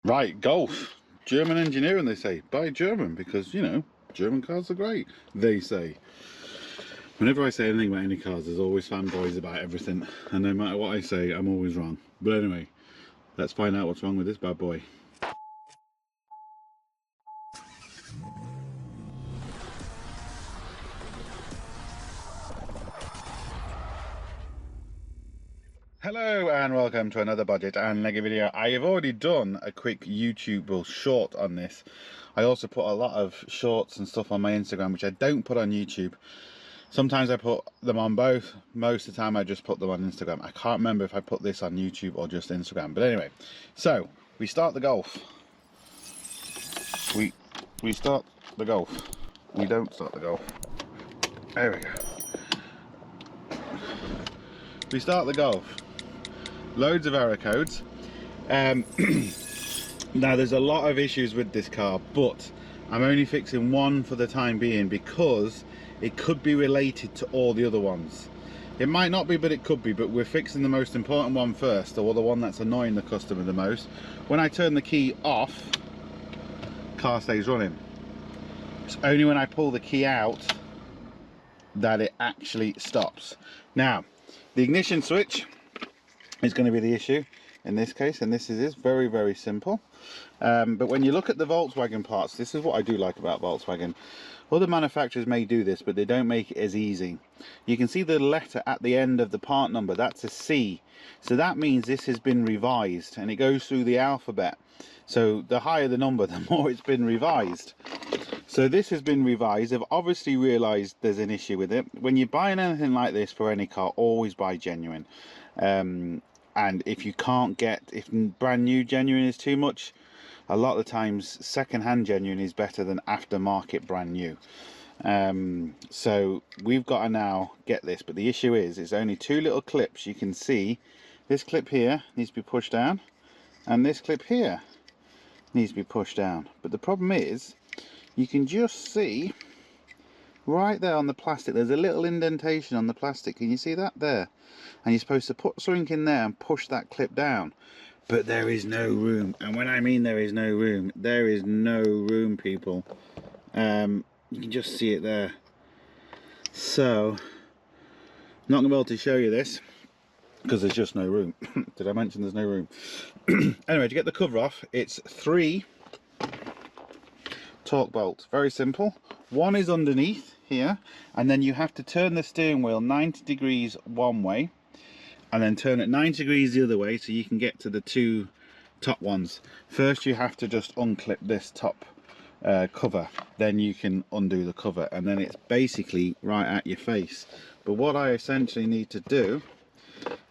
Right, Golf. German engineering, they say. Buy German because, German cars are great, they say. Whenever I say anything about any cars, there's always fanboys about everything. And no matter what I say, I'm always wrong. But anyway, let's find out what's wrong with this bad boy. Hello and welcome to another Budget and Leggit video. I have already done a quick YouTube short on this. I also put a lot of shorts and stuff on my Instagram, which I don't put on YouTube. Sometimes I put them on both. Most of the time I just put them on Instagram. I can't remember if I put this on YouTube or just Instagram. But anyway, so we start the Golf. We start the Golf. We don't start the Golf. There we go. We start the Golf. Loads of error codes. Now there's a lot of issues with this car, but I'm only fixing one for the time being because it could be related to all the other ones. It might not be, but it could be. But we're fixing the most important one first, or the one that's annoying the customer the most. When I turn the key off, car stays running. It's only when I pull the key out that it actually stops. Now the ignition switch is going to be the issue in this case, and this is very simple. But when you look at the Volkswagen parts, this is what I do like about Volkswagen. Other manufacturers may do this, but they don't make it as easy. You can see the letter at the end of the part number, that's a C. So that means this has been revised, and it goes through the alphabet. So the higher the number, the more it's been revised. So this has been revised. They've obviously realised there's an issue with it. When you're buying anything like this for any car, always buy genuine. And if you can't get, if brand new genuine is too much, a lot of the times second-hand genuine is better than aftermarket brand new. So we've got to now get this, but the issue is it's only two little clips. You can see this clip here needs to be pushed down, and this clip here needs to be pushed down. But the problem is you can just see right there on the plastic, there's a little indentation on the plastic. Can you see that there? And you're supposed to put something in there and push that clip down, but there is no room. And when I mean there is no room, there is no room, people. You can just see it there. So not gonna be able to show you this because there's just no room. Did I mention there's no room? Anyway, to get the cover off, it's 3 torque bolts. Very simple. One is underneath here, and then you have to turn the steering wheel 90 degrees one way and then turn it 90 degrees the other way so you can get to the two top ones. First you have to just unclip this top cover, then you can undo the cover, and then it's basically right at your face. But what I essentially need to do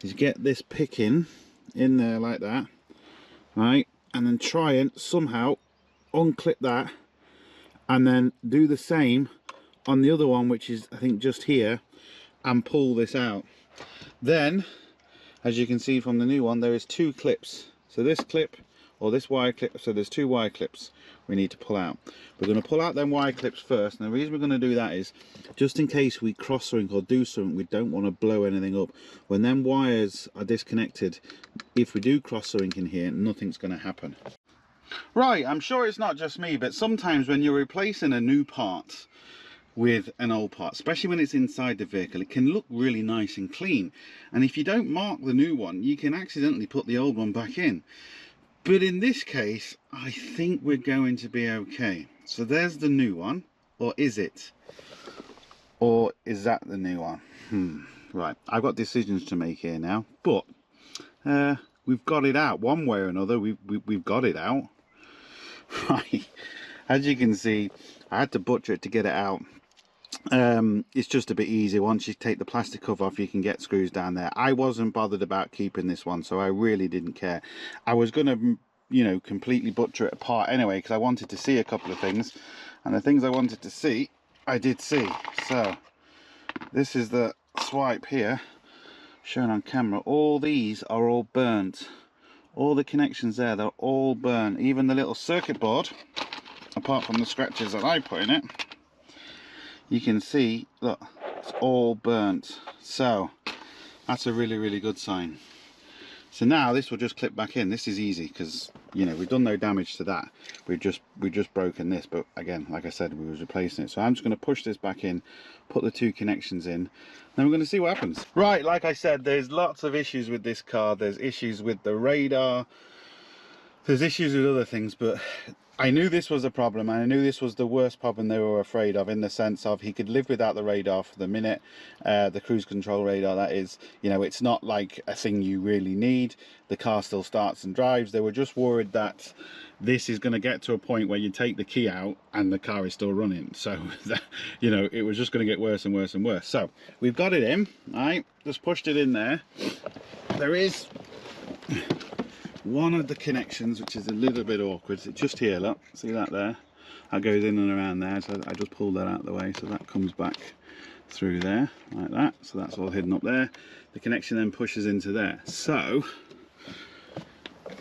is get this picking in there like that, right, and then try and somehow unclip that, and then do the same on the other one, which is I think just here, and pull this out. Then as you can see from the new one, there is 2 clips. So this clip, or this wire clip, so there's 2 wire clips we need to pull out. We're going to pull out them wire clips first, and the reason we're going to do that is just in case we cross something or do something, we don't want to blow anything up. When them wires are disconnected, if we do cross something in here, nothing's going to happen. Right, I'm sure it's not just me, but sometimes when you're replacing a new part with an old part, especially when it's inside the vehicle, it can look really nice and clean, and if you don't mark the new one, you can accidentally put the old one back in. But in this case, I think we're going to be okay. So there's the new one, or is it? Or is that the new one? Right, I've got decisions to make here now, but we've got it out one way or another. We've got it out. Right, as you can see, I had to butcher it to get it out. It's just a bit easier. Once you take the plastic cover off, you can get screws down there. I wasn't bothered about keeping this one, so I really didn't care. I was gonna, completely butcher it apart anyway, because I wanted to see a couple of things, and the things I wanted to see I did see. So this is the swipe here shown on camera. All these are all burnt. All the connections there, they're all burnt. Even the little circuit board, apart from the scratches that I put in it, you can see, look, it's all burnt. So that's a really good sign. So now this will just clip back in. This is easy because, you know, we've done no damage to that. We've just broken this, but again, like I said, we was replacing it. So I'm just going to push this back in, put the two connections in, then we're going to see what happens. Right, like I said, there's lots of issues with this car. There's issues with the radar, there's issues with other things, but I knew this was a problem, and I knew this was the worst problem they were afraid of, in the sense of he could live without the radar for the minute, the cruise control radar, that is. You know, it's not like a thing you really need. The car still starts and drives. They were just worried that this is going to get to a point where you take the key out and the car is still running. So, you know, it was just going to get worse and worse and worse. So, we've got it in, right? Just pushed it in there. There is one of the connections which is a little bit awkward. It's just here, look, see that there? That goes in and around there, so I just pulled that out of the way, so that comes back through there like that. So that's all hidden up there. The connection then pushes into there. So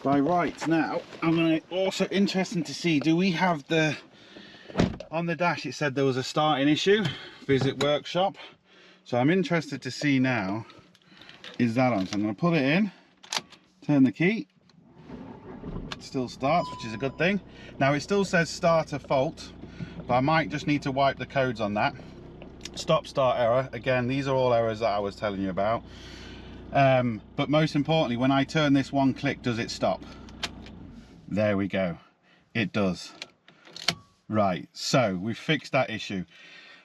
by rights now, I'm going to also interesting to see, do we have the, on the dash it said there was a starting issue, visit workshop. So I'm interested to see now, is that on? So I'm going to put it in, turn the key. Still starts, which is a good thing. Now it still says starter fault, but I might just need to wipe the codes on that. Stop start error. Again, these are all errors that I was telling you about. But most importantly, when I turn this one click, does it stop? There we go, it does. Right, so we fixed that issue.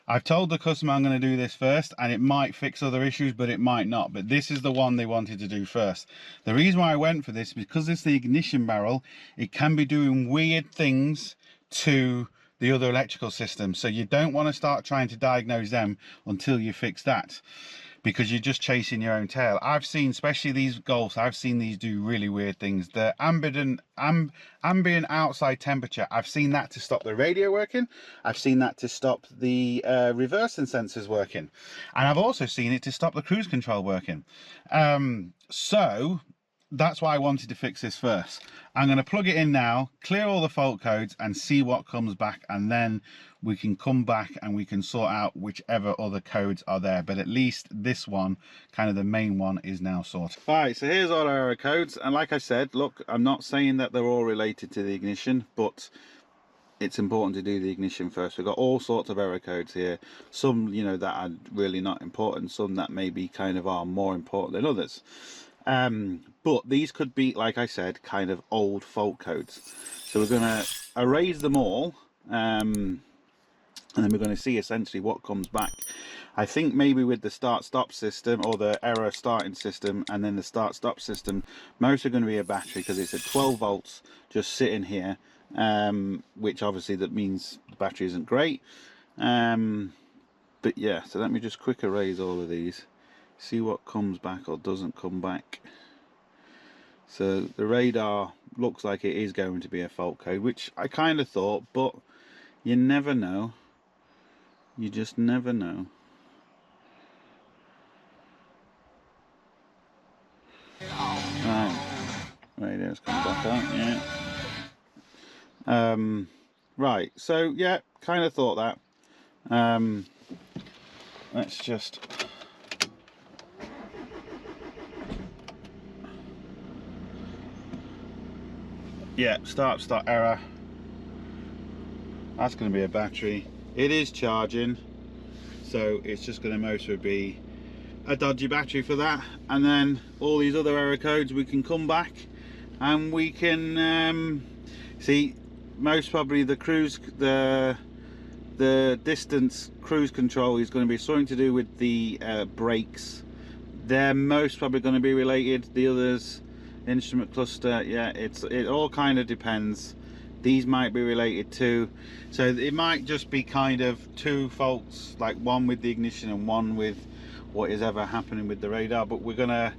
I've told the customer I'm going to do this first, and it might fix other issues, but it might not. But this is the one they wanted to do first. The reason why I went for this is because it's the ignition barrel. It can be doing weird things to the other electrical system. So you don't want to start trying to diagnose them until you fix that, because you're just chasing your own tail. I've seen, especially these Golfs, I've seen these do really weird things. The ambient outside temperature, I've seen that to stop the radio working. I've seen that to stop the reversing sensors working. And I've also seen it to stop the cruise control working. So that's why I wanted to fix this first. I'm going to plug it in now, clear all the fault codes and see what comes back, and then we can come back and we can sort out whichever other codes are there. But at least this one, kind of the main one, is now sorted. Alright, so here's all our error codes, and like I said, look, I'm not saying that they're all related to the ignition, but it's important to do the ignition first. We've got all sorts of error codes here, some, you know, that are really not important, some that maybe kind of are more important than others. But these could be, like I said, kind of old fault codes. So we're going to erase them all, and then we're going to see essentially what comes back. I think maybe with the start-stop system, or the error starting system, and then the start-stop system, most are going to be a battery, because it's at 12 volts just sitting here, which obviously that means the battery isn't great. But yeah, so let me just quick erase all of these, see what comes back or doesn't come back. So the radar looks like it is going to be a fault code, which I kind of thought, but you never know. You just never know. Right, radio's come back on, yeah. Right, so yeah, kind of thought that. Let's just... yeah, start error. That's going to be a battery. It is charging, so it's just going to mostly be a dodgy battery for that. And then all these other error codes, we can come back and we can see. Most probably the distance cruise control is going to be something to do with the brakes. They're most probably going to be related. The others, instrument cluster, yeah, it all kind of depends. These might be related too, so it might just be kind of two faults, like one with the ignition and one with what is ever happening with the radar. But we're gonna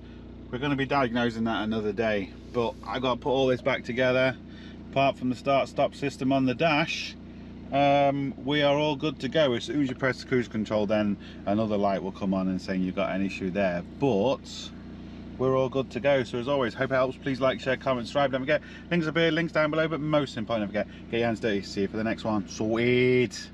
be diagnosing that another day. But I got to put all this back together. Apart from the start-stop system on the dash, we are all good to go. As soon as you press the cruise control, then another light will come on and saying you've got an issue there. But we're all good to go. So as always, hope it helps. Please like, share, comment, subscribe. Don't forget, links up here, links down below, but most important, don't forget, get your hands dirty. See you for the next one. Sweet.